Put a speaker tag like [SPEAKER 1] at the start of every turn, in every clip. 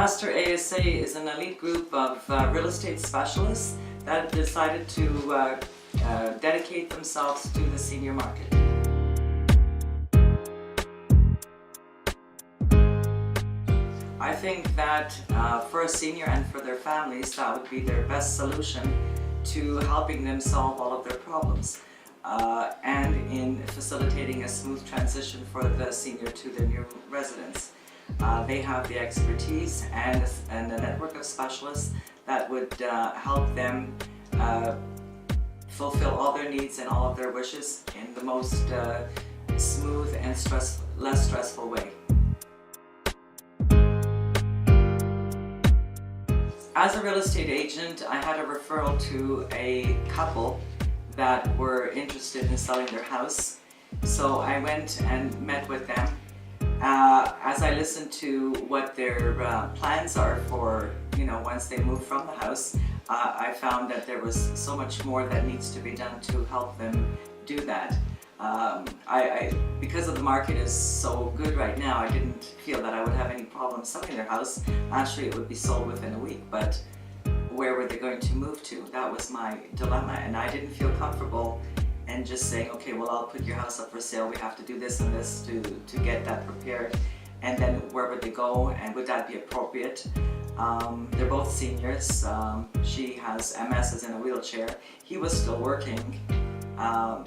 [SPEAKER 1] Master-ASA is an elite group of real estate specialists that decided to dedicate themselves to the senior market. I think that for a senior and for their families, that would be their best solution to helping them solve all of their problems and in facilitating a smooth transition for the senior to their new residence. They have the expertise and a network of specialists that would help them fulfill all their needs and all of their wishes in the most smooth and less stressful way. As a real estate agent, I had a referral to a couple that were interested in selling their house. So I went and met with them. As I listened to what their plans are for, once they move from the house, I found that there was so much more that needs to be done to help them do that. Because the market is so good right now, I didn't feel that I would have any problem selling their house. Actually, it would be sold within a week, but where were they going to move to? That was my dilemma, and I didn't feel comfortable and just saying, okay, well, I'll put your house up for sale. We have to do this and this to get that prepared. And then where would they go, and would that be appropriate? They're both seniors. She has MS, is in a wheelchair. He was still working,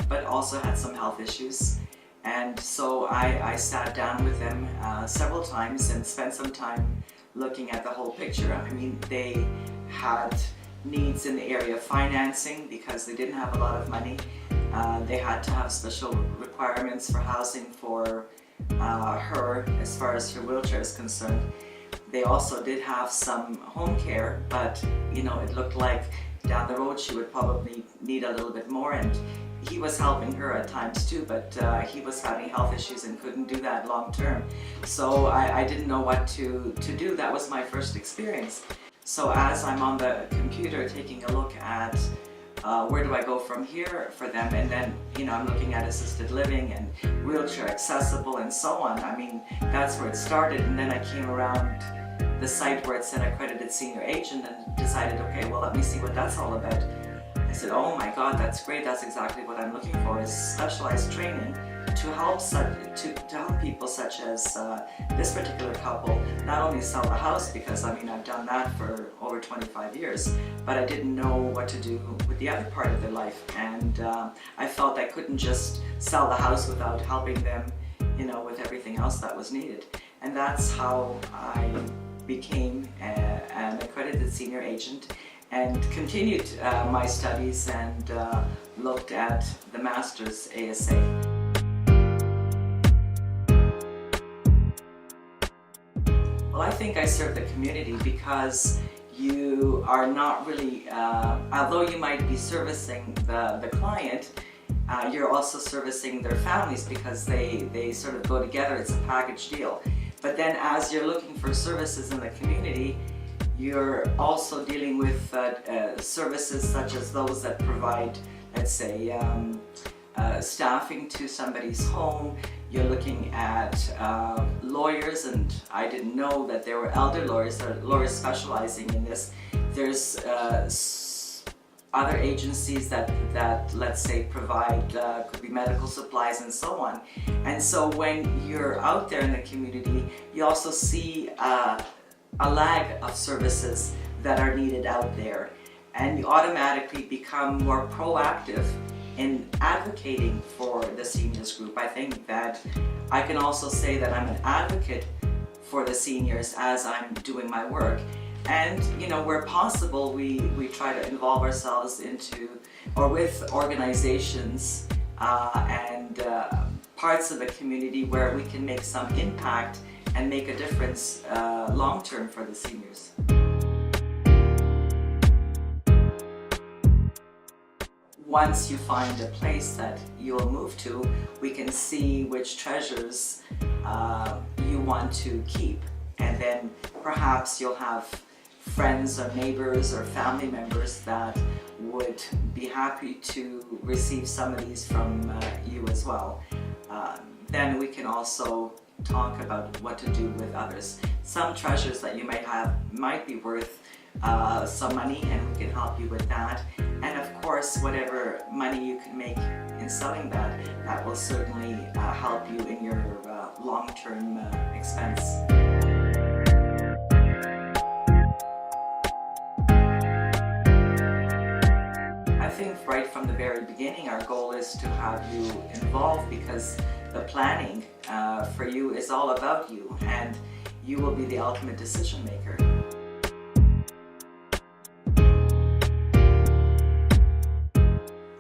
[SPEAKER 1] but also had some health issues. And so I sat down with them several times and spent some time looking at the whole picture. I mean, they had needs in the area of financing because they didn't have a lot of money. They had to have special requirements for housing for her as far as her wheelchair is concerned. They also did have some home care, but it looked like down the road she would probably need a little bit more, and he was helping her at times too, but he was having health issues and couldn't do that long term. So I didn't know what to do. That was my first experience. So as I'm on the computer taking a look at where do I go from here for them, and then I'm looking at assisted living and wheelchair accessible and so on. I mean, that's where it started, and then I came around the site where it said accredited senior agent and decided, okay, well, let me see what that's all about. I said, oh my God, that's great. That's exactly what I'm looking for, is specialized training to help people such as this particular couple not only sell the house, because I mean I've done that for over 25 years, but I didn't know what to do with the other part of their life, and I felt I couldn't just sell the house without helping them with everything else that was needed. And that's how I became an accredited senior agent and continued my studies and looked at the Master-ASA. Well, I think I serve the community because you are not really, although you might be servicing the client, you're also servicing their families because they sort of go together. It's a package deal. But then as you're looking for services in the community, you're also dealing with services such as those that provide, let's say, staffing to somebody's home. You're looking at lawyers, and I didn't know that there were elder lawyers, or lawyers specializing in this. There's other agencies that let's say provide, could be medical supplies and so on. And so when you're out there in the community, you also see a lag of services that are needed out there, and you automatically become more proactive in advocating for the seniors group. I think that I can also say that I'm an advocate for the seniors as I'm doing my work. And where possible, we try to involve ourselves into or with organizations and parts of the community where we can make some impact and make a difference long term for the seniors. Once you find a place that you'll move to, we can see which treasures you want to keep, and then perhaps you'll have friends or neighbors or family members that would be happy to receive some of these from you as well. Then we can also talk about what to do with others. Some treasures that you might have might be worth some money, and we can help you with that. And of course, whatever money you can make in selling that, that will certainly help you in your long-term expense. I think right from the very beginning, our goal is to have you involved, because the planning for you is all about you, and you will be the ultimate decision maker.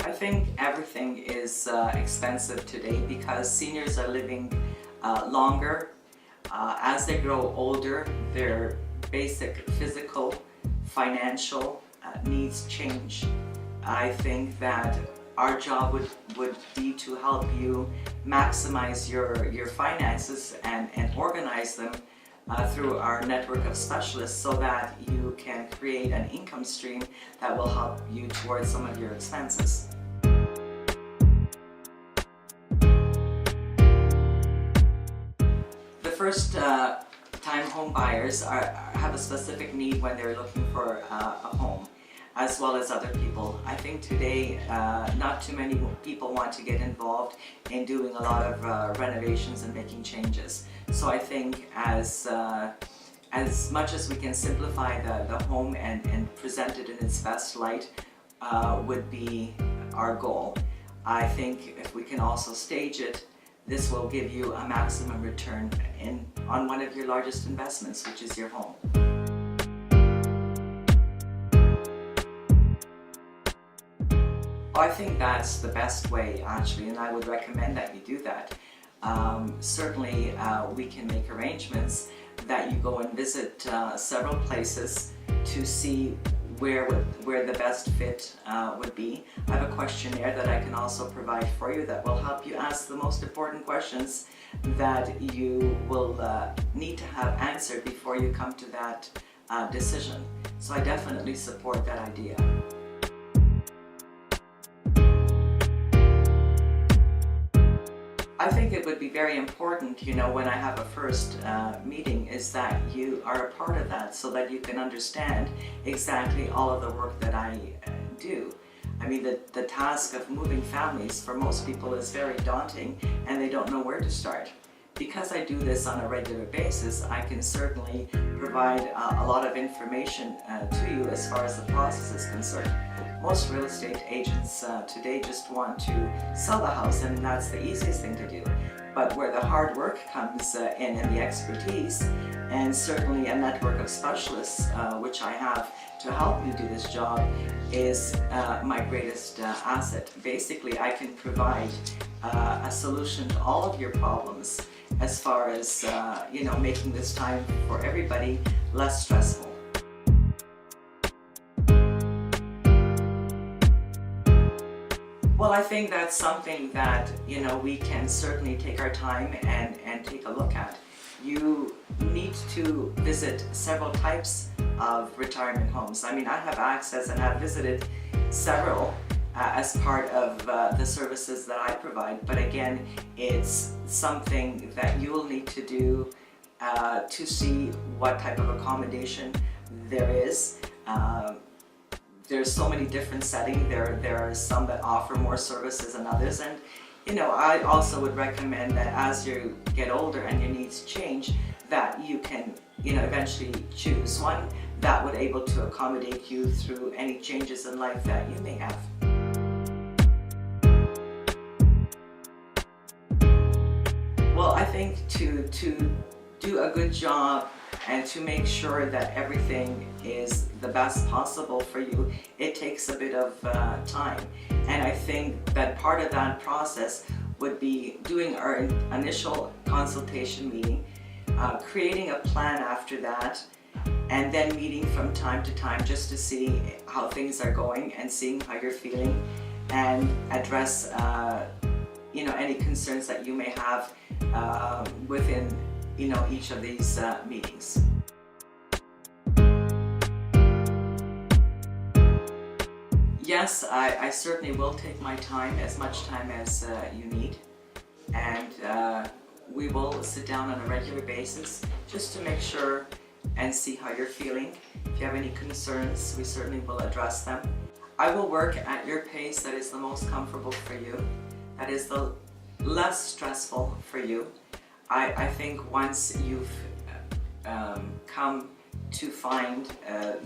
[SPEAKER 1] I think everything is expensive today because seniors are living longer. As they grow older, their basic physical, financial needs change. I think that our job would be to help you maximize your finances and organize them through our network of specialists, so that you can create an income stream that will help you towards some of your expenses. The first time home buyers have a specific need when they're looking for a home, as well as other people. I think today not too many people want to get involved in doing a lot of renovations and making changes. So I think as much as we can simplify the home and present it in its best light would be our goal. I think if we can also stage it, this will give you a maximum return on one of your largest investments, which is your home. I think that's the best way, actually, and I would recommend that you do that. Certainly we can make arrangements that you go and visit several places to see where the best fit would be. I have a questionnaire that I can also provide for you that will help you ask the most important questions that you will need to have answered before you come to that decision. So I definitely support that idea. I think it would be very important, when I have a first meeting, is that you are a part of that, so that you can understand exactly all of the work that I do. I mean, the task of moving families for most people is very daunting, and they don't know where to start. Because I do this on a regular basis, I can certainly provide a lot of information to you as far as the process is concerned. Most real estate agents today just want to sell the house, and that's the easiest thing to do. But where the hard work comes in, and the expertise, and certainly a network of specialists, which I have to help me do this job, is my greatest asset. Basically, I can provide a solution to all of your problems as far as making this time for everybody less stressful. Well, I think that's something that we can certainly take our time and take a look at. You need to visit several types of retirement homes. I mean, I have access and have visited several as part of the services that I provide, but again, it's something that you will need to do to see what type of accommodation there is. There's so many different settings. There are some that offer more services than others, and I also would recommend that as you get older and your needs change, that you can eventually choose one that would able to accommodate you through any changes in life that you may have. Well, I think to do a good job and to make sure that everything is the best possible for you, it takes a bit of time. And I think that part of that process would be doing our initial consultation meeting, creating a plan after that, and then meeting from time to time just to see how things are going and seeing how you're feeling, and address any concerns that you may have within each of these meetings. Yes, I certainly will take my time, as much time as you need, and we will sit down on a regular basis just to make sure and see how you're feeling. If you have any concerns, we certainly will address them. I will work at your pace that is the most comfortable for you, that is the less stressful for you. I think once you've come to find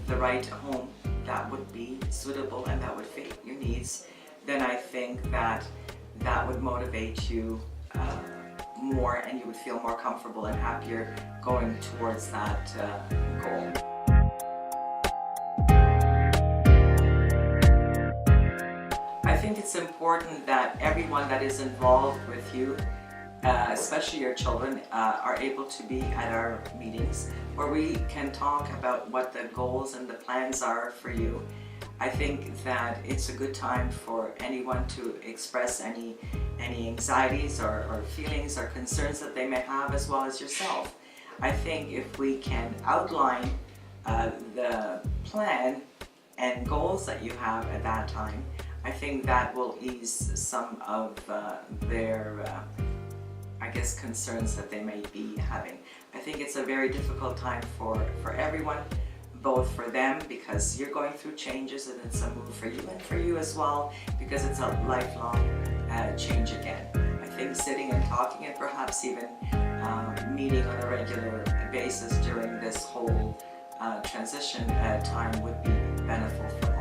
[SPEAKER 1] the right home that would be suitable and that would fit your needs, then I think that that would motivate you more, and you would feel more comfortable and happier going towards that goal. I think it's important that everyone that is involved with you, especially your children, are able to be at our meetings where we can talk about what the goals and the plans are for you. I think that it's a good time for anyone to express any anxieties or feelings or concerns that they may have, as well as yourself. I think if we can outline the plan and goals that you have at that time, I think that will ease some of their I guess concerns that they may be having. I think it's a very difficult time for everyone, both for them because you're going through changes and it's a move for you, and for you as well because it's a lifelong change again. I think sitting and talking and perhaps even meeting on a regular basis during this whole transition time would be beneficial for